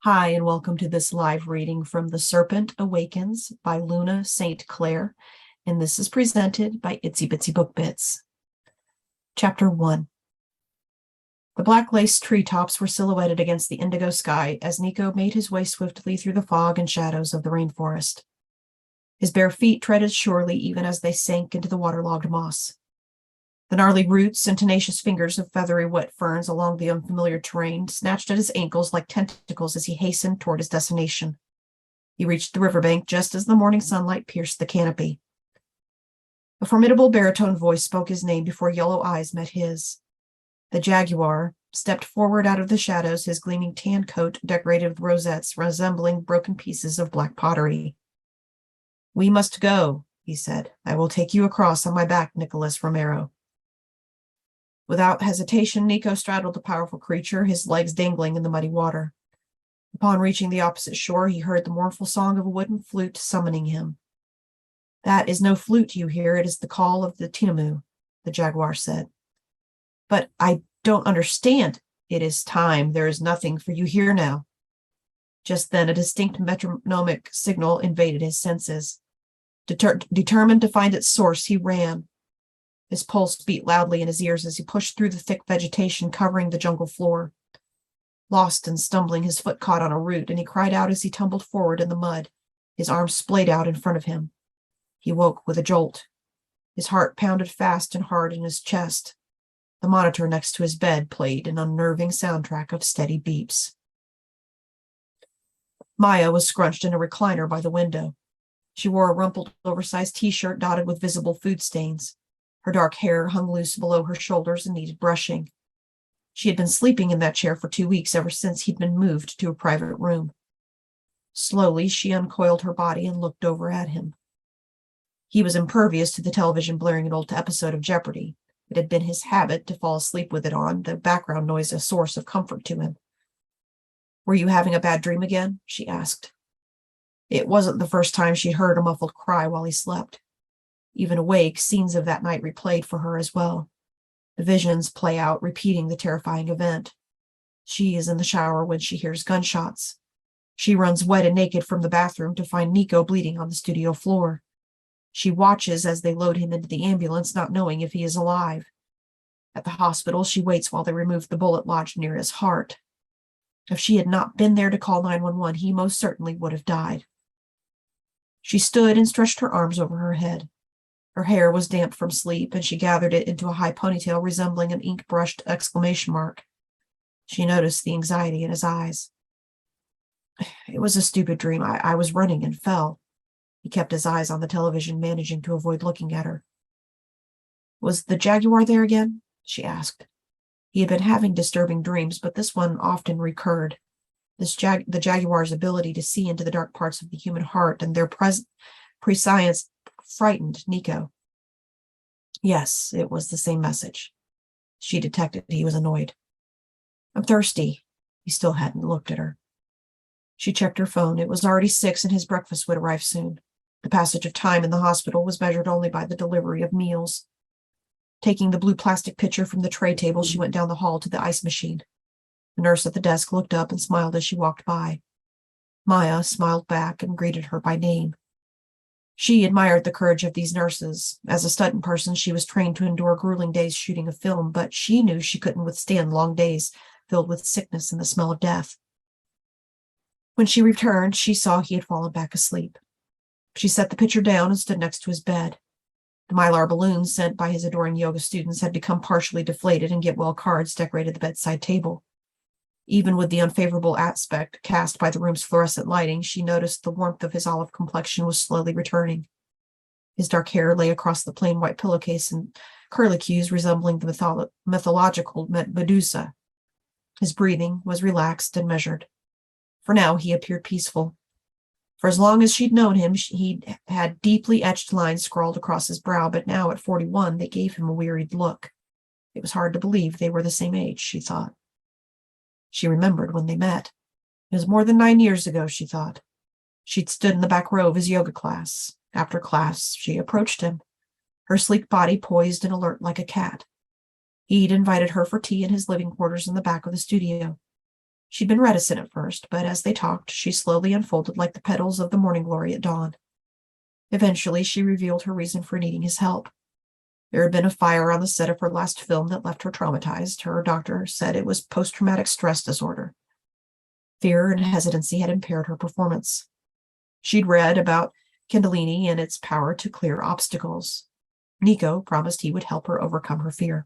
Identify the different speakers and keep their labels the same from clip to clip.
Speaker 1: Hi, and welcome to this live reading from The Serpent Awakens by Luna St. Clair, and this is presented by Itsy Bitsy Book Bits. Chapter 1. The black lace treetops were silhouetted against the indigo sky as Nico made his way swiftly through the fog and shadows of the rainforest. His bare feet treaded surely even as they sank into the waterlogged moss. The gnarly roots and tenacious fingers of feathery wet ferns along the unfamiliar terrain snatched at his ankles like tentacles as he hastened toward his destination. He reached the riverbank just as the morning sunlight pierced the canopy. A formidable baritone voice spoke his name before yellow eyes met his. The jaguar stepped forward out of the shadows, his gleaming tan coat decorated with rosettes resembling broken pieces of black pottery. "We must go," he said. "I will take you across on my back, Nicholas Romero." Without hesitation, Nico straddled the powerful creature, his legs dangling in the muddy water. Upon reaching the opposite shore, he heard the mournful song of a wooden flute summoning him. "That is no flute you hear, it is the call of the Tinamu," the jaguar said. "But I don't understand." "It is time. There is nothing for you here now." Just then, a distinct metronomic signal invaded his senses. Determined to find its source, he ran. His pulse beat loudly in his ears as he pushed through the thick vegetation covering the jungle floor. Lost and stumbling, his foot caught on a root, and he cried out as he tumbled forward in the mud, his arms splayed out in front of him. He woke with a jolt. His heart pounded fast and hard in his chest. The monitor next to his bed played an unnerving soundtrack of steady beeps. Maya was scrunched in a recliner by the window. She wore a rumpled, oversized t-shirt dotted with visible food stains. Her dark hair hung loose below her shoulders and needed brushing. She had been sleeping in that chair for 2 weeks, ever since he'd been moved to a private room. Slowly, she uncoiled her body and looked over at him. He was impervious to the television blaring an old episode of Jeopardy! It had been his habit to fall asleep with it on, the background noise a source of comfort to him. "Were you having a bad dream again?" she asked. It wasn't the first time she'd heard a muffled cry while he slept. Even awake, scenes of that night replayed for her as well. The visions play out, repeating the terrifying event. She is in the shower when she hears gunshots. She runs wet and naked from the bathroom to find Nico bleeding on the studio floor. She watches as they load him into the ambulance, not knowing if he is alive. At the hospital, she waits while they remove the bullet lodged near his heart. If she had not been there to call 911, he most certainly would have died. She stood and stretched her arms over her head. Her hair was damp from sleep, and she gathered it into a high ponytail resembling an ink-brushed exclamation mark. She noticed the anxiety in his eyes. "It was a stupid dream. I was running and fell." He kept his eyes on the television, managing to avoid looking at her. "Was the jaguar there again?" she asked. He had been having disturbing dreams, but this one often recurred. The jaguar's ability to see into the dark parts of the human heart and their prescience frightened Nico. Yes, it was the same message. She detected he was annoyed. "I'm thirsty." He still hadn't looked at her. She checked her phone. It was already 6 and his breakfast would arrive soon. The passage of time in the hospital was measured only by the delivery of meals. Taking the blue plastic pitcher from the tray table, she went down the hall to the ice machine. The nurse at the desk looked up and smiled as she walked by. Maya smiled back and greeted her by name. She admired the courage of these nurses. As a stunt person, she was trained to endure grueling days shooting a film, but she knew she couldn't withstand long days filled with sickness and the smell of death. When she returned, she saw he had fallen back asleep. She set the pitcher down and stood next to his bed. The mylar balloons sent by his adoring yoga students had become partially deflated, and get-well cards decorated the bedside table. Even with the unfavorable aspect cast by the room's fluorescent lighting, she noticed the warmth of his olive complexion was slowly returning. His dark hair lay across the plain white pillowcase in curlicues resembling the mythological Medusa. His breathing was relaxed and measured. For now, he appeared peaceful. For as long as she'd known him, he'd had deeply etched lines scrawled across his brow, but now at 41, they gave him a wearied look. It was hard to believe they were the same age, she thought. She remembered when they met. It was more than 9 years ago, she thought. She'd stood in the back row of his yoga class. After class, she approached him, her sleek body poised and alert like a cat. He'd invited her for tea in his living quarters in the back of the studio. She'd been reticent at first, but as they talked, she slowly unfolded like the petals of the morning glory at dawn. Eventually, she revealed her reason for needing his help. There had been a fire on the set of her last film that left her traumatized. Her doctor said it was post-traumatic stress disorder. Fear and hesitancy had impaired her performance. She'd read about Kundalini and its power to clear obstacles. Nico promised he would help her overcome her fear.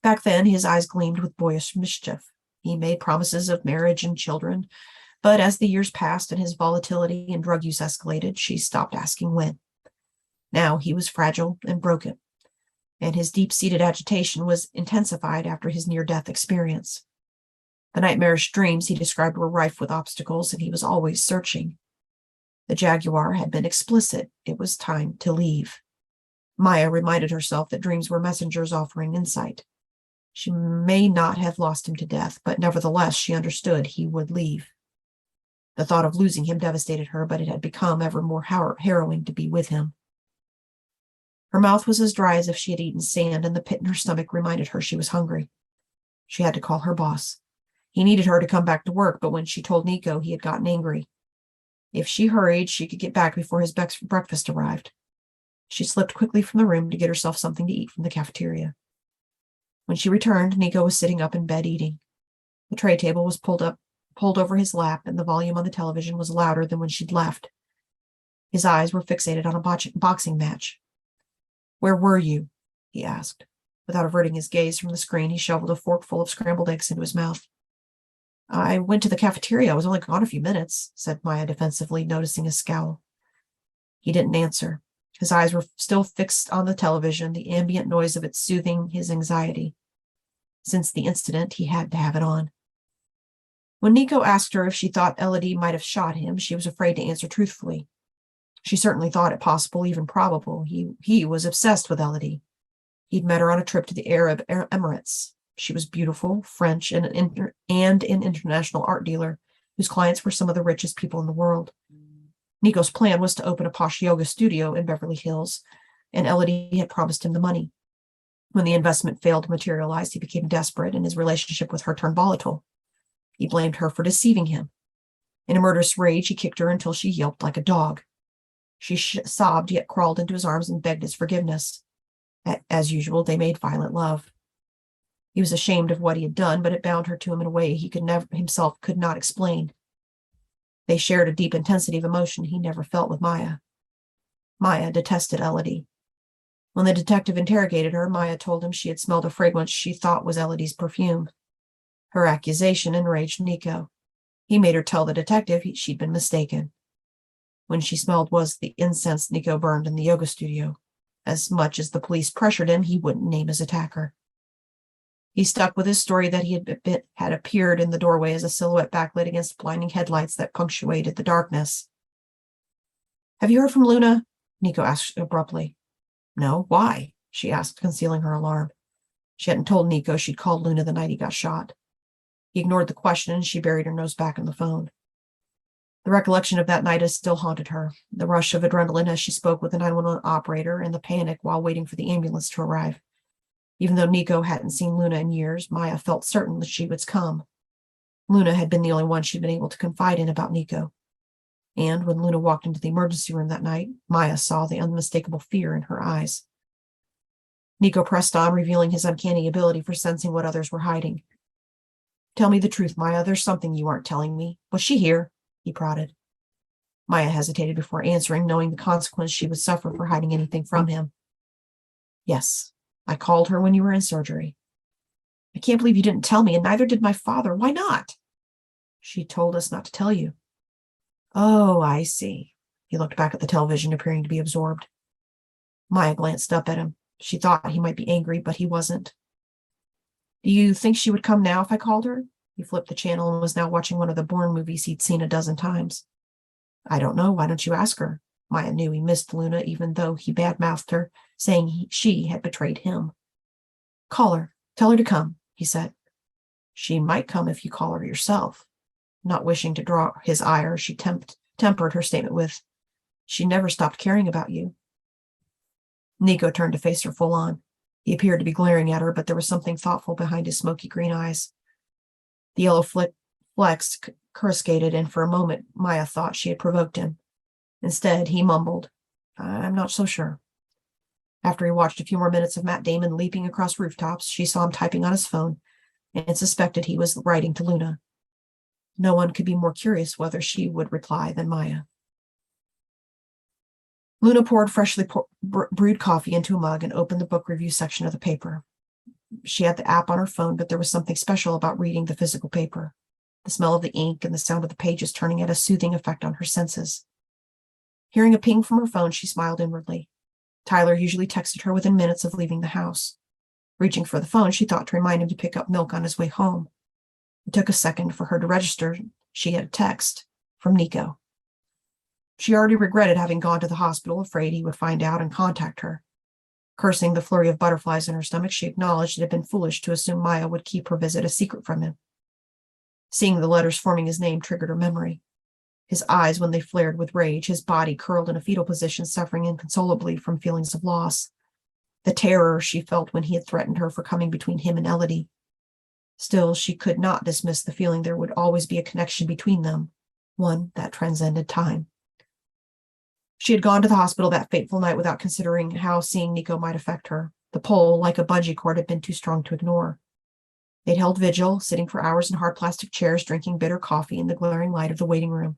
Speaker 1: Back then, his eyes gleamed with boyish mischief. He made promises of marriage and children, but as the years passed and his volatility and drug use escalated, she stopped asking when. Now he was fragile and broken, and his deep-seated agitation was intensified after his near-death experience. The nightmarish dreams he described were rife with obstacles, and he was always searching. The Jaguar had been explicit. It was time to leave. Maya reminded herself that dreams were messengers offering insight. She may not have lost him to death, but nevertheless she understood he would leave. The thought of losing him devastated her, but it had become ever more harrowing to be with him. Her mouth was as dry as if she had eaten sand, and the pit in her stomach reminded her she was hungry. She had to call her boss. He needed her to come back to work, but when she told Nico, he had gotten angry. If she hurried, she could get back before his breakfast arrived. She slipped quickly from the room to get herself something to eat from the cafeteria. When she returned, Nico was sitting up in bed eating. The tray table was pulled over his lap, and the volume on the television was louder than when she'd left. His eyes were fixated on a boxing match. "Where were you?" he asked. Without averting his gaze from the screen, he shoveled a forkful of scrambled eggs into his mouth. "I went to the cafeteria. I was only gone a few minutes," said Maya defensively, noticing his scowl. He didn't answer. His eyes were still fixed on the television, the ambient noise of it soothing his anxiety. Since the incident, he had to have it on. When Nico asked her if she thought Elodie might have shot him, she was afraid to answer truthfully. She certainly thought it possible, even probable. He was obsessed with Elodie. He'd met her on a trip to the Arab Emirates. She was beautiful, French, and an international art dealer whose clients were some of the richest people in the world. Nico's plan was to open a posh yoga studio in Beverly Hills, and Elodie had promised him the money. When the investment failed to materialize, he became desperate, and his relationship with her turned volatile. He blamed her for deceiving him. In a murderous rage, he kicked her until she yelped like a dog. She sobbed, yet crawled into his arms and begged his forgiveness. As usual, they made violent love. He was ashamed of what he had done, but it bound her to him in a way he himself could not explain. They shared a deep intensity of emotion he never felt with Maya. Maya detested Elodie. When the detective interrogated her, Maya told him she had smelled a fragrance she thought was Elodie's perfume. Her accusation enraged Nico. He made her tell the detective she'd been mistaken. When she smelled was the incense Nico burned in the yoga studio. As much as the police pressured him, he wouldn't name his attacker. He stuck with his story that he had appeared in the doorway as a silhouette backlit against blinding headlights that punctuated the darkness. "Have you heard from Luna?" Nico asked abruptly. "No, why?" she asked, concealing her alarm. She hadn't told Nico she'd called Luna the night he got shot. He ignored the question, and she buried her nose back in the phone. The recollection of that night has still haunted her, the rush of adrenaline as she spoke with the 911 operator and the panic while waiting for the ambulance to arrive. Even though Nico hadn't seen Luna in years, Maya felt certain that she would come. Luna had been the only one she'd been able to confide in about Nico. And when Luna walked into the emergency room that night, Maya saw the unmistakable fear in her eyes. Nico pressed on, revealing his uncanny ability for sensing what others were hiding. "Tell me the truth, Maya. There's something you aren't telling me. Was she here?" he prodded. Maya hesitated before answering, knowing the consequence she would suffer for hiding anything from him. "Yes, I called her when you were in surgery." "I can't believe you didn't tell me, and neither did my father. Why not?" "She told us not to tell you." "Oh, I see." He looked back at the television, appearing to be absorbed. Maya glanced up at him. She thought he might be angry, but he wasn't. "Do you think she would come now if I called her?" He flipped the channel and was now watching one of the Bourne movies he'd seen a dozen times. "I don't know. Why don't you ask her?" Maya knew he missed Luna, even though he badmouthed her, saying she had betrayed him. "Call her. Tell her to come," he said. "She might come if you call her yourself." Not wishing to draw his ire, she tempered her statement with, "She never stopped caring about you." Nico turned to face her full on. He appeared to be glaring at her, but there was something thoughtful behind his smoky green eyes. The yellow flecks coruscated, and for a moment Maya thought she had provoked him. Instead, he mumbled, "I'm not so sure." After he watched a few more minutes of Matt Damon leaping across rooftops, she saw him typing on his phone and suspected he was writing to Luna. No one could be more curious whether she would reply than Maya. Luna poured freshly brewed coffee into a mug and opened the book review section of the paper. She had the app on her phone, but there was something special about reading the physical paper. The smell of the ink and the sound of the pages turning had a soothing effect on her senses. Hearing a ping from her phone, she smiled inwardly. Tyler usually texted her within minutes of leaving the house. Reaching for the phone, she thought to remind him to pick up milk on his way home. It took a second for her to register she had a text from Nico. She already regretted having gone to the hospital, afraid he would find out and contact her. Cursing the flurry of butterflies in her stomach, she acknowledged it had been foolish to assume Maya would keep her visit a secret from him. Seeing the letters forming his name triggered her memory. His eyes, when they flared with rage, his body curled in a fetal position, suffering inconsolably from feelings of loss. The terror she felt when he had threatened her for coming between him and Elodie. Still, she could not dismiss the feeling there would always be a connection between them, one that transcended time. She had gone to the hospital that fateful night without considering how seeing Nico might affect her. The pole, like a bungee cord, had been too strong to ignore. They'd held vigil, sitting for hours in hard plastic chairs, drinking bitter coffee in the glaring light of the waiting room.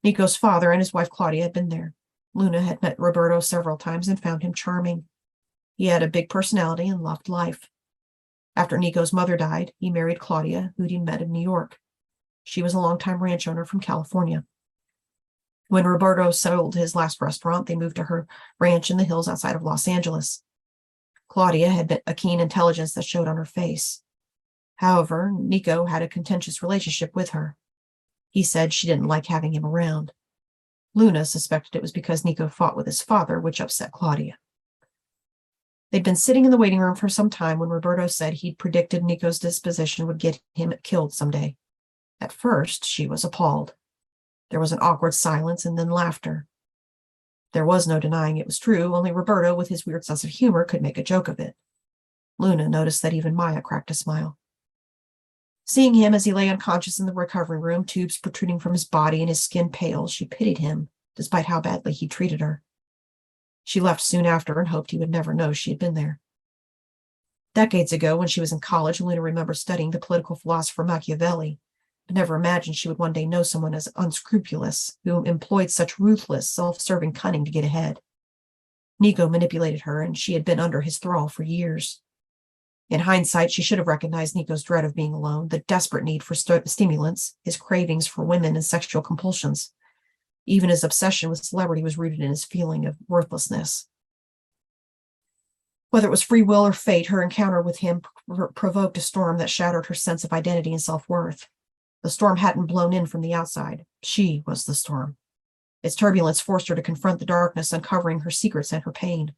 Speaker 1: Nico's father and his wife Claudia had been there. Luna had met Roberto several times and found him charming. He had a big personality and loved life. After Nico's mother died, he married Claudia, who'd he met in New York. She was a longtime ranch owner from California. When Roberto sold his last restaurant, they moved to her ranch in the hills outside of Los Angeles. Claudia had a keen intelligence that showed on her face. However, Nico had a contentious relationship with her. He said she didn't like having him around. Luna suspected it was because Nico fought with his father, which upset Claudia. They'd been sitting in the waiting room for some time when Roberto said he'd predicted Nico's disposition would get him killed someday. At first, she was appalled. There was an awkward silence and then laughter. There was no denying it was true, only Roberto, with his weird sense of humor, could make a joke of it. Luna noticed that even Maya cracked a smile. Seeing him as he lay unconscious in the recovery room, tubes protruding from his body and his skin pale, she pitied him, despite how badly he treated her. She left soon after and hoped he would never know she had been there. Decades ago, when she was in college, Luna remembered studying the political philosopher Machiavelli, but never imagined she would one day know someone as unscrupulous, who employed such ruthless, self-serving cunning to get ahead. Nico manipulated her, and she had been under his thrall for years. In hindsight, she should have recognized Nico's dread of being alone, the desperate need for stimulants, his cravings for women and sexual compulsions. Even his obsession with celebrity was rooted in his feeling of worthlessness. Whether it was free will or fate, her encounter with him provoked a storm that shattered her sense of identity and self-worth. The storm hadn't blown in from the outside. She was the storm. Its turbulence forced her to confront the darkness, uncovering her secrets and her pain.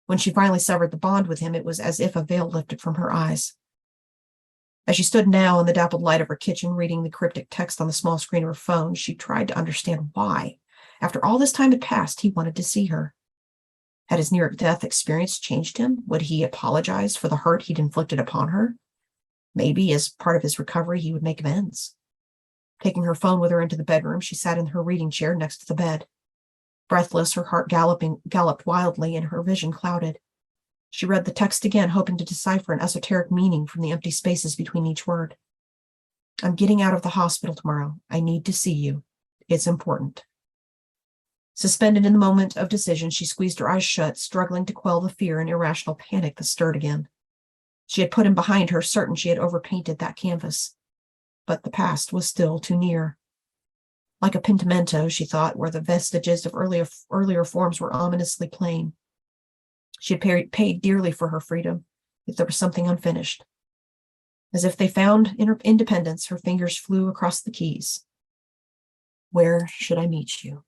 Speaker 1: When she finally severed the bond with him, it was as if a veil lifted from her eyes. As she stood now in the dappled light of her kitchen, reading the cryptic text on the small screen of her phone, she tried to understand why, after all this time had passed, he wanted to see her. Had his near-death experience changed him? Would he apologize for the hurt he'd inflicted upon her? Maybe, as part of his recovery, he would make amends. Taking her phone with her into the bedroom, she sat in her reading chair next to the bed. Breathless, her heart galloped wildly, and her vision clouded. She read the text again, hoping to decipher an esoteric meaning from the empty spaces between each word. "I'm getting out of the hospital tomorrow. I need to see you. It's important." Suspended in the moment of decision, she squeezed her eyes shut, struggling to quell the fear and irrational panic that stirred again. She had put him behind her, certain she had overpainted that canvas. But the past was still too near. Like a pentimento, she thought, where the vestiges of earlier forms were ominously plain. She had paid dearly for her freedom, yet there was something unfinished. As if they found independence, her fingers flew across the keys. "Where should I meet you?"